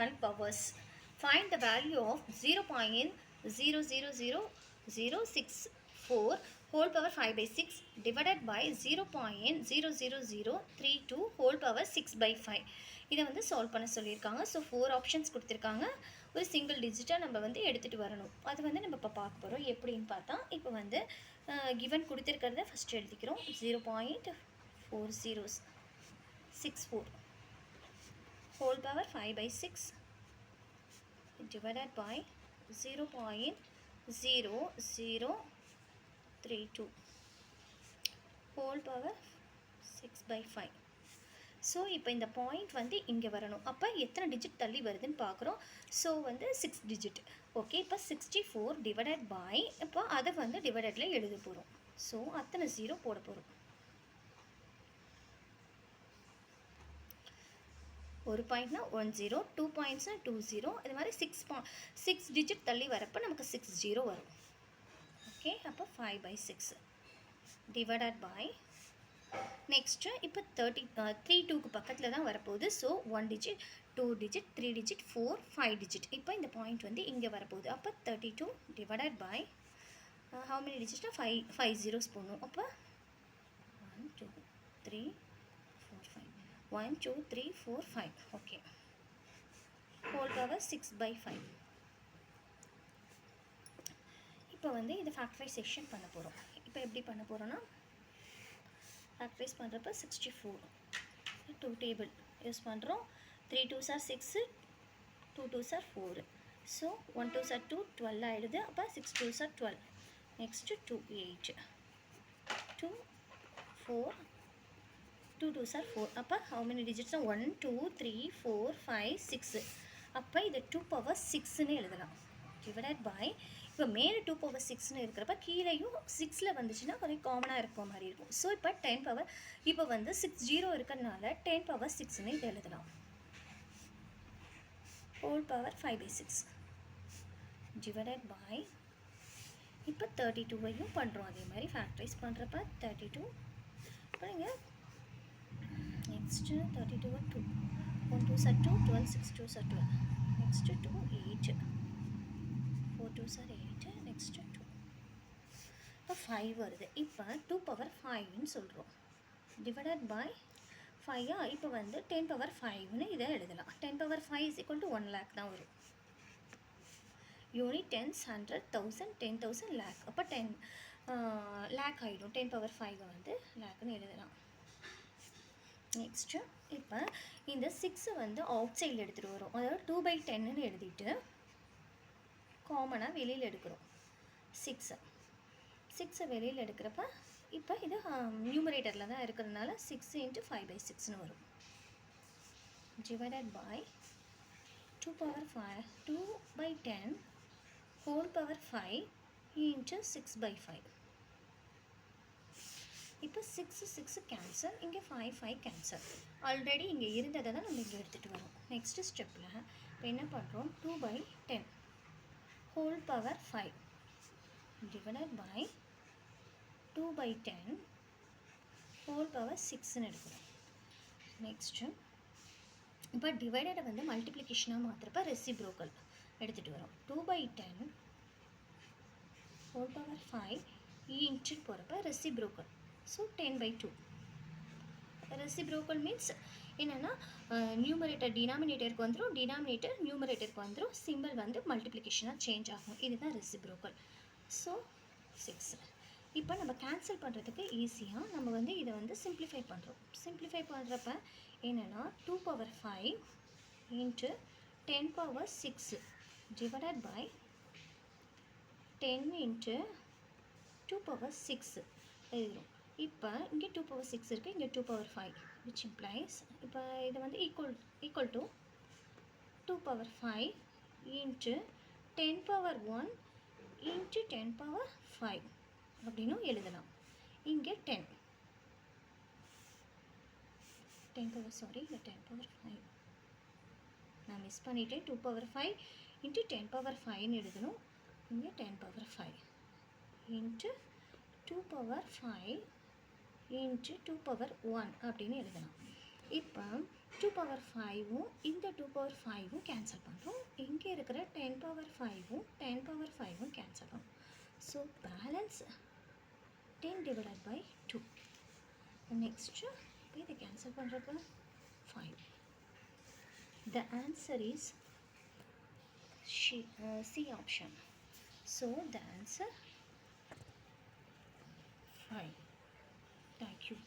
and powers. Find the value of 0.0000064 whole power 5 by 6 divided by 0.00032 whole power 6 by 5. இதை வந்து solve பண்ண சொல்லியிருக்காங்க. So 4 options கொடுத்துருக்காங்க. ஒரு சிங்கிள் டிஜிட்டாக நம்ம வந்து எடுத்துகிட்டு வரணும். அது வந்து நம்ம இப்போ பார்க்க போகிறோம். எப்படின்னு பார்த்தா இப்போ வந்து கிவன் கொடுத்துருக்கிறத ஃபஸ்ட்டு எழுதிக்கிறோம். 0.4064 whole power 5 by 6 divided by 0.0032 whole power 6 by 5. So இப்போ இந்த பாயிண்ட் வந்து இங்கே வரணும். அப்போ எத்தனை டிஜிட் தள்ளி வருதுன்னு பார்க்குறோம். ஸோ வந்து 6 டிஜிட். ஓகே, இப்போ 64 டிவைடட் பை, இப்போ அதை வந்து டிவைடடில் எழுத போகிறோம். ஸோ அத்தனை 0 போட போகிறோம். ஒரு பாயிண்ட்னா 10, 2 பாயிண்ட்ஸ்னா 20, இது மாதிரி 6 டிஜிட் தள்ளி வரப்போ நமக்கு 60 வரும். ஓகே, அப்போ 5 by 6 டிவைடட் பை, நெக்ஸ்ட்டு இப்போ 32க்கு பக்கத்தில் தான் வரப்போகுது. So 1 digit, 2 digit, 3 digit, 4, 5 digit. இப்போ இந்த பாயிண்ட் வந்து இங்கே வரப்போகுது. அப்போ 32 டிவைடட் பை ஹவு மெனி டிஜிட்னா 5 zeros போடணும். அப்போ 1 2 3 4 5 1 2 3 4 5. Okay, whole power 6 by 5. இப்போ வந்து இதை ஃபேக்டரைசேஷன் பண்ண போகிறோம். இப்போ எப்படி பண்ண போகிறோன்னா, ஃபேக்டரைஸ் பண்ணுறப்ப 64 2 டேபிள் யூஸ் பண்ணுறோம். 3 2s are 6, 2 2s are 4. So 1 2s are 2, 12 ஆகிடுது. அப்போ 6 2s are 12. Next 2 8 2 4 2 2s are 4. அப்போ ஹவு மெனி டிஜிட்ஸ்னா 1 2 3 4 5 6. அப்போ இதை 2 power 6ன்னு எழுதலாம். டிவைடட் பை, இப்போ மேலே 2 power 6ன்னு இருக்கிறப்ப கீழேயும் 6ல் வந்துச்சுன்னா கொஞ்சம் காமனாக இருக்கிற மாதிரி இருக்கும். ஸோ இப்போ 10 power, இப்போ வந்து 60 இருக்கிறதுனால 10 power 6ன்னு இதை எழுதலாம். Whole power 5 by 6 divided by, இப்போ 32வையும் பண்ணுறோம். அதே மாதிரி ஃபேக்டரைஸ் பண்ணுறப்ப 32. இப்போ நீங்கள் next 32 2 1 2s are 2, 12 6 2s are 12. Next 2 8 4 2s are 8. Next 2. இப்போ 5 வருது. இப்போ 2 power 5ன்னு சொல்கிறோம். Divided by 5. இப்போ வந்து 10 power 5ன்னு இதை எழுதலாம். 10 power 5 is equal to 1 lakh தான் வரும். Unit, tens, 100, 1000, 10,000, lakh. அப்போ 10 lakh ஆகிடும். 10 power 5 வந்து லேக்னு எழுதலாம். நெக்ஸ்ட்டு இப்போ இந்த 6 வந்து அவுட் சைடில் எடுத்துகிட்டு வரும். அதாவது 2 by 10ன்னு எழுதிட்டு காமனாக வெளியில் எடுக்கிறோம். 6 வெளியில் எடுக்கிறப்ப இப்போ இது நியூமரேட்டரில் தான் இருக்கிறதுனால 6 × 5 by 6ன்னு வரும். Divided by 2 power 5 2 by 10 whole power 5 × 6 by 5. இப்போ 6 கேன்சல், இங்கே 5 கேன்சல். ஆல்ரெடி இங்கே இருந்ததை தான் நம்ம இங்கே எடுத்துகிட்டு வரோம். நெக்ஸ்ட்டு ஸ்டெப்பில் இப்போ என்ன பண்ணுறோம், 2 by 10 whole power 5 divided by 2 by 10 whole power 6ன்னு எடுக்கிறோம். நெக்ஸ்ட்டு இப்போ டிவைடடை வந்து மல்டிப்ளிகேஷனாக மாற்றுறப்ப ரெசிப்ரோக்கல் எடுத்துகிட்டு வரோம். 2 by 10 whole power 5 இன்ட்டு போகிறப்ப reciprocal. So 10 by 2. Reciprocal means என்னென்னா நியூமரேட்டர் டினாமினேட்டருக்கு வந்துடும், டினாமினேட்டர் நியூமரேட்டருக்கு வந்துடும், சிம்பிள் வந்து மல்டிப்ளிகேஷனாக சேஞ்ச் ஆகும். இதுதான் ரெசிப்ரோக்கல். ஸோ 6. இப்போ நம்ம கேன்சல் பண்ணுறதுக்கு ஈஸியாக நம்ம வந்து இதை வந்து சிம்பிளிஃபை பண்ணுறோம். சிம்பிளிஃபை பண்ணுறப்ப என்னென்னா 2 power 5 × 10 power 6 divided by 10 × 2 power 6 எழுதுகிறோம். இப்போ இங்கே 2 power 6 இருக்குது, இங்கே 2 power 5, which implies இப்போ இது வந்து equal to 2 power 5 × 10 power 1 × 10 power 5 அப்படின்னு எழுதலாம். இங்கே 10 power, சாரி, இங்கே 10 power 5 நான் மிஸ் பண்ணிட்டேன். 2 power 5 × 10 power 5ன்னு எழுதணும். இங்கே 10 power 5 × 2 power 5 × 2 power 1 அப்படின்னு எழுதலாம். இப்போ 2 பவர் 5ம் இந்த 2 பவர் 5ம் கேன்சல் பண்ணுறோம். இங்கே இருக்கிற 10 பவர் 5ம் 10 பவர் 5ம் கேன்சல் பண்ணும். So balance 10 divided by 2. Next இப்போ இதை கேன்சல் பண்ணுறப்ப 5. The answer is C option. So the answer 5. Thank you.